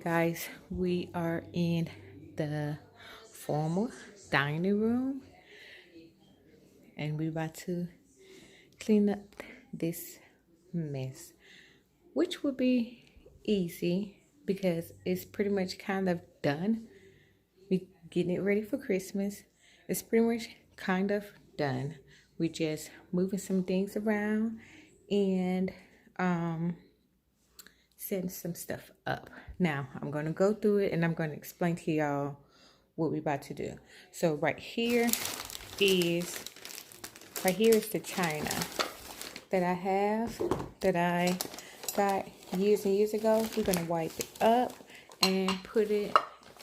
guys, we are in the formal dining room and we're about to clean up this mess, which will be easy because it's pretty much kind of done. We getting it ready for Christmas. It's pretty much kind of done. We just moving some things around and setting some stuff up. Now I'm going to go through it and I'm going to explain to y'all what we're about to do. So right here is the china that I have, that I got years and years ago. We're going to wipe it up and put it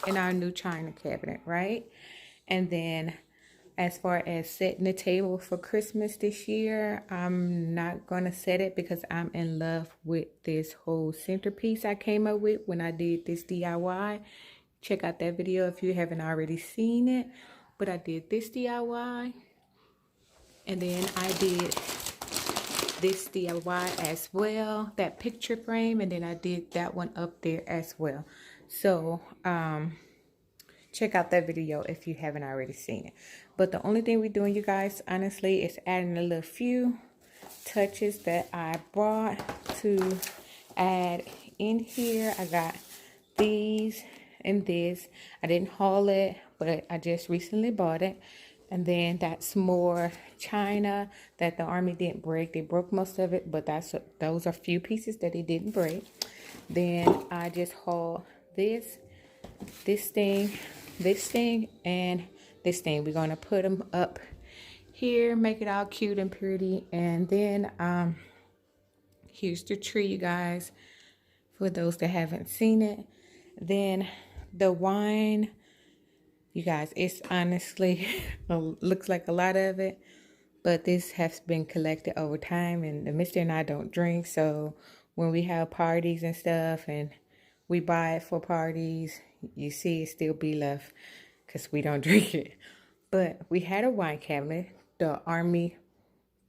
in our new china cabinet, right? And then as far as setting the table for Christmas this year, I'm not going to set it because I'm in love with this whole centerpiece I came up with when I did this DIY. Check out that video if you haven't already seen it. But I did this DIY. And then I did this DIY as well, that picture frame. And then I did that one up there as well. So, check out that video if you haven't already seen it. But the only thing we're doing, you guys, honestly, is adding a little few touches that I brought to add in here. I got these and this. I didn't haul it, but I just recently bought it. And then that's more china that the army didn't break. They broke most of it, but those are few pieces that they didn't break. Then I just hauled this thing, and this thing. We're gonna put them up here, make it all cute and pretty. And then here's the tree, you guys, for those that haven't seen it. Then the wine, you guys, it's honestly looks like a lot of it, but this has been collected over time, and the mister and I don't drink, so when we have parties and stuff and we buy it for parties, you see it still be left because we don't drink it. But we had a wine cabinet. The army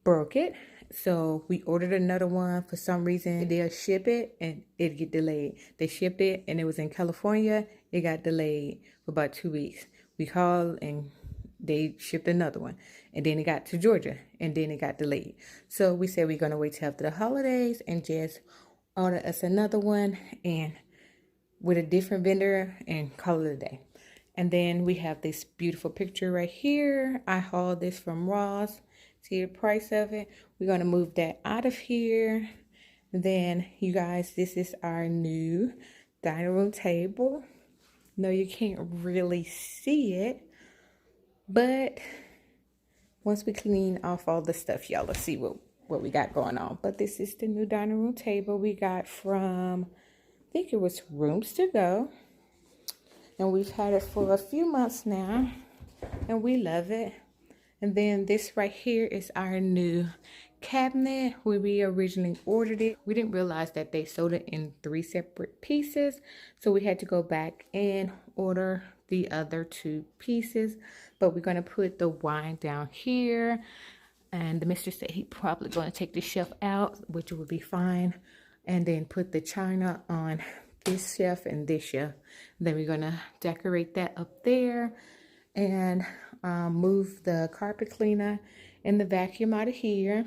broke it, so we ordered another one. For some reason, they'll ship it and it get delayed. They shipped it and it was in California. It got delayed for about 2 weeks. We called and they shipped another one, and then it got to Georgia and then it got delayed. So we said we're gonna wait till after the holidays and just order us another one and with a different vendor and call it a day. And then we have this beautiful picture right here. I hauled this from Ross. See the price of it. We're going to move that out of here. Then, you guys, this is our new dining room table. No, you can't really see it, but once we clean off all the stuff, y'all will see what we got going on. But this is the new dining room table we got from, I think it was Rooms to Go. And we've had it for a few months now, and we love it. And then this right here is our new cabinet where we originally ordered it. We didn't realize that they sold it in 3 separate pieces, so we had to go back and order the other 2 pieces. But we're going to put the wine down here, and the mister said he probably going to take the shelf out, which would be fine, and then put the china on this shelf and this shelf. Then we're gonna decorate that up there and move the carpet cleaner and the vacuum out of here.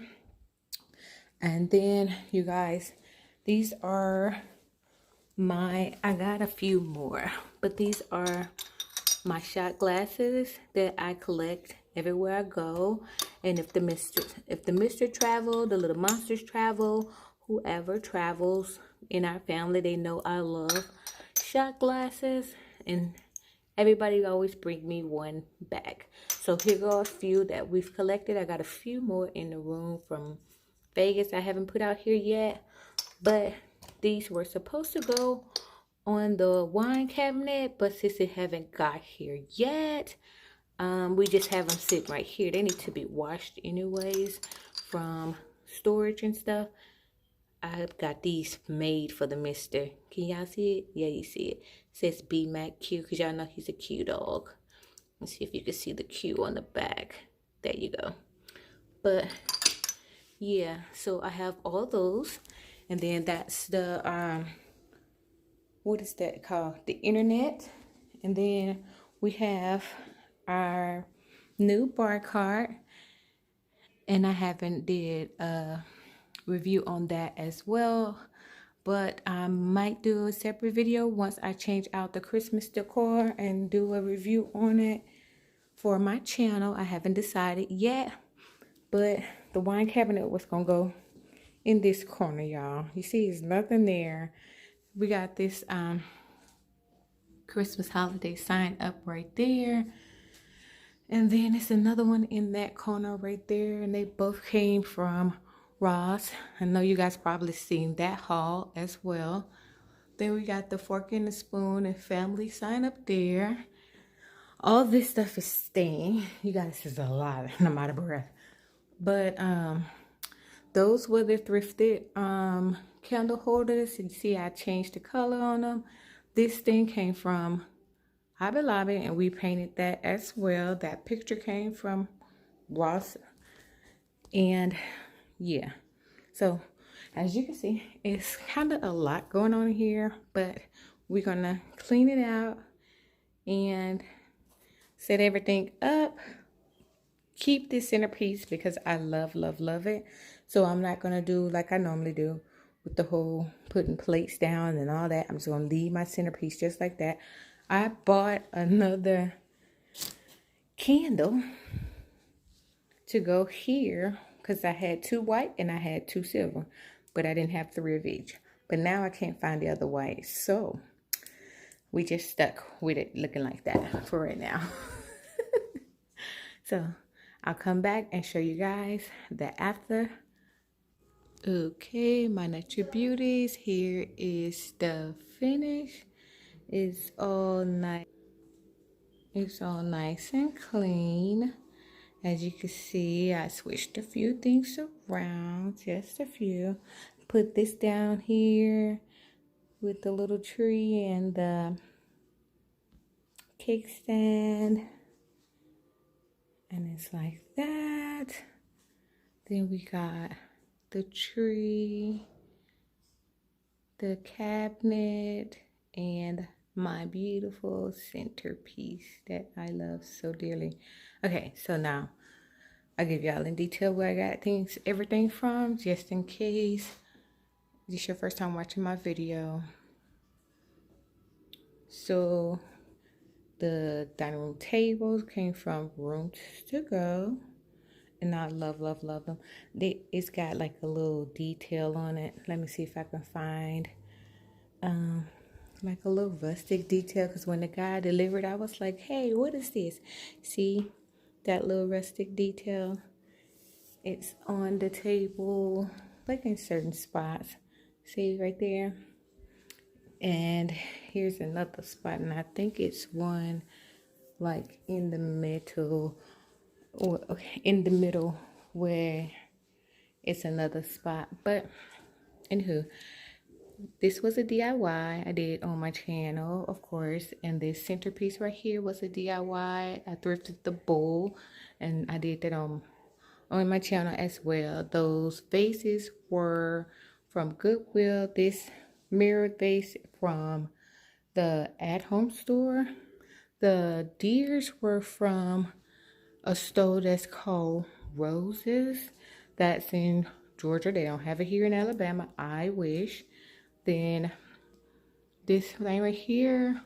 And then, you guys, these are I got a few more, but these are my shot glasses that I collect everywhere I go. And if the mister travel, the little monsters travel, whoever travels in our family, they know I love shot glasses, and everybody always bring me one back. So here go a few that we've collected. I got a few more in the room from Vegas I haven't put out here yet, but these were supposed to go on the wine cabinet, but since it haven't got here yet, we just have them sitting right here. They need to be washed anyways from storage and stuff. I've got these made for the mister. Can y'all see it? Yeah, you see it. It says B Mac Q, because y'all know he's a Q dog. Let's see if you can see the Q on the back. There you go. But yeah, so I have all those. And then that's the what is that called? The internet. And then we have our new bar cart. And I haven't did a review on that as well. But I might do a separate video once I change out the Christmas decor and do a review on it for my channel. I haven't decided yet. But the wine cabinet was going to go in this corner, y'all. You see, there's nothing there. We got this Christmas holiday sign up right there. And then it's another one in that corner right there. And they both came from Ross. I know you guys probably seen that haul as well. Then we got the fork and the spoon and family sign up there. All this stuff is staying. You guys, this is a lot and I'm out of breath. But those were the thrifted candle holders. You see I changed the color on them. This thing came from Hobby Lobby and we painted that as well. That picture came from Ross. And yeah, so as you can see, it's kind of a lot going on here, but we're gonna clean it out and set everything up. Keep this centerpiece because I love it. So I'm not gonna do like I normally do with the whole putting plates down and all that. I'm just gonna leave my centerpiece just like that. I bought another candle to go here because I had 2 white and I had 2 silver, but I didn't have 3 of each. But now I can't find the other white, so we just stuck with it looking like that for right now. So I'll come back and show you guys the after. Okay, my natural beauties, here is the finish. It's all nice. It's all nice and clean. As you can see, I switched a few things around, just a few. Put this down here with the little tree and the cake stand. And it's like that. Then we got the tree, the cabinet, and my beautiful centerpiece that I love so dearly. Okay, so now I'll give y'all in detail where I got everything from, just in case this is your first time watching my video. So the dining room tables came from Rooms to Go, and I love them. It's got like a little detail on it. Let me see if I can find like a little rustic detail, because when the guy delivered, I was like, hey, what is this? See that little rustic detail? It's on the table, like in certain spots. See right there? And here's another spot, and I think it's one like in the middle, or in the middle where it's another spot. But anywho, this was a DIY I did on my channel, of course, and this centerpiece right here was a DIY. I thrifted the bowl, and I did that on my channel as well. Those vases were from Goodwill. This mirror vase from the at-home store. The deers were from a store that's called Roses. That's in Georgia. They don't have it here in Alabama. I wish. Then this thing right here,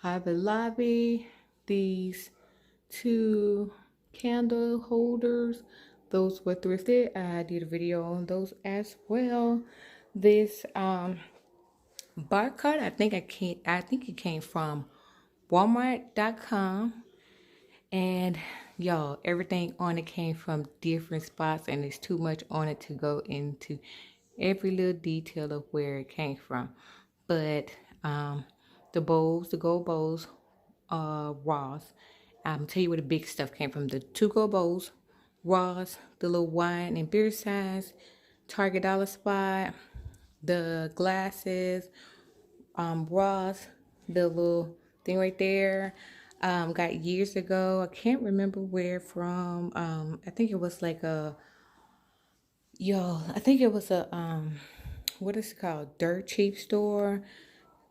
Hobby Lobby. These 2 candle holders, those were thrifted. I did a video on those as well. This bar cart, I think it came from Walmart.com. And y'all, everything on it came from different spots, and there's too much on it to go into every little detail of where it came from. But the bowls, the gold bowls, Ross. I'm tell you where the big stuff came from. The 2 gold bowls, Ross. The little wine and beer signs, Target Dollar Spot. The glasses, Ross. The little thing right there, got years ago. I can't remember where from. I think it was like a, what is it called? Dirt cheap store.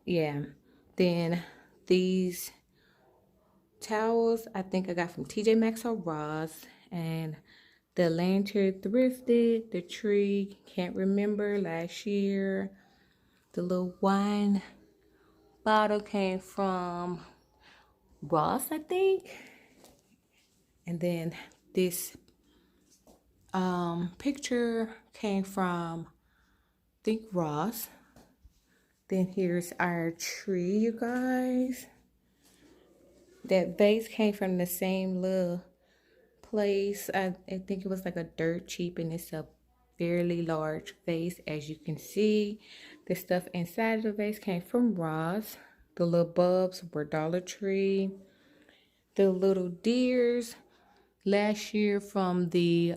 Yeah. Then these towels I think I got from TJ Maxx or Ross. And the lantern thrifted. The tree, can't remember, last year. The little wine bottle came from Ross, I think. And then this picture came from, I think, Ross. Then here's our tree, you guys. That vase came from the same little place. I think it was like a dirt cheap, and it's a fairly large vase. As you can see, the stuff inside of the vase came from Ross. The little bulbs were Dollar Tree. The little deers last year from the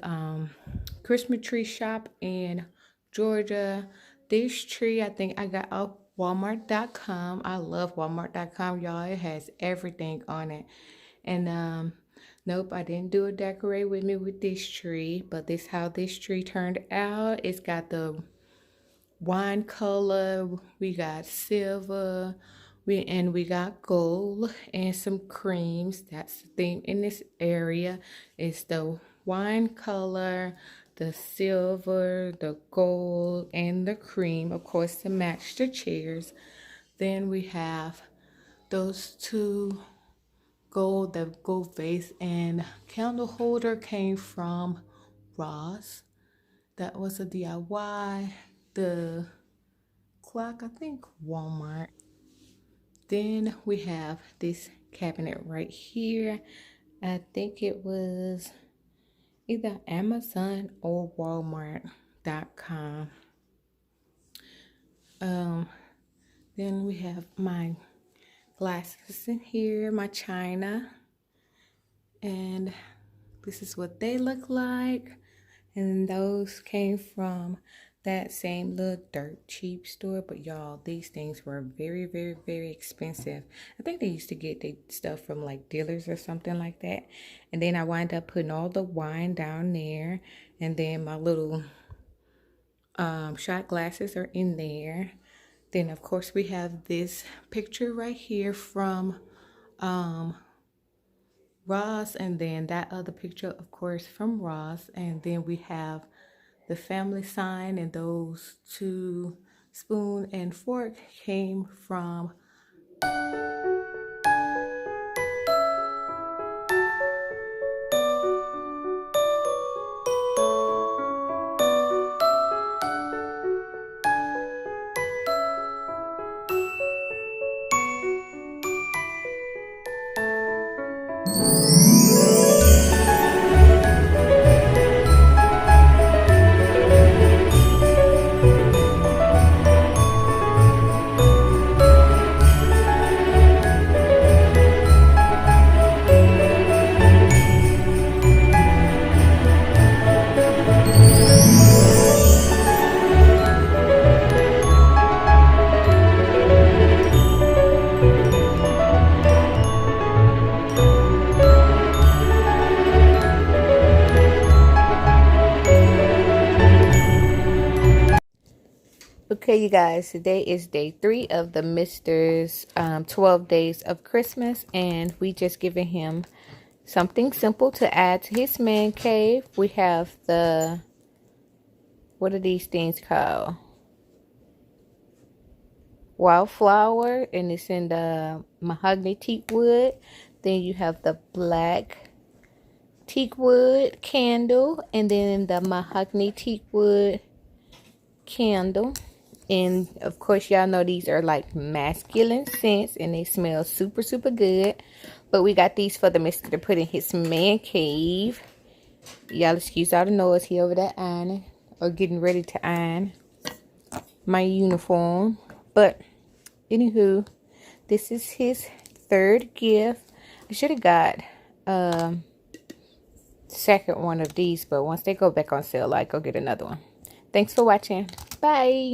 Christmas tree shop in Georgia. This tree I think I got off Walmart.com. I love Walmart.com, y'all. It has everything on it. And nope, I didn't do a decorate with me with this tree, but this how this tree turned out. It's got the wine color, we got silver, we got gold and some creams. That's the theme in this area. It's the wine color, the silver, the gold, and the cream, of course, to match the chairs. Then we have those two gold, the gold vase and candle holder came from Ross. That was a DIY. The clock, I think, Walmart. Then we have this cabinet right here. I think it was either Amazon or Walmart.com. Then we have my glasses in here, my china. And this is what they look like. And those came from that same little dirt cheap store. But y'all, these things were very, very, very expensive. I think they used to get their stuff from like dealers or something like that. And then I wind up putting all the wine down there. And then my little shot glasses are in there. Then of course we have this picture right here from Ross, and then that other picture, of course, from Ross. And then we have the family sign, and those two spoon and fork came from Okay, you guys, today is day 3 of the Mister's 12 days of Christmas, and we just giving him something simple to add to his man cave. We have the, what are these things called? Wildflower, and it's in the mahogany teak wood. Then you have the black teak wood candle, and then the mahogany teak wood candle. And of course, y'all know these are like masculine scents, and they smell super, super good. But we got these for the Mister to put in his man cave. Y'all excuse all the noise. He over there ironing or getting ready to iron my uniform. But anywho, this is his 3rd gift. I should have got second one of these, but once they go back on sale, I'll go get another one. Thanks for watching. Bye.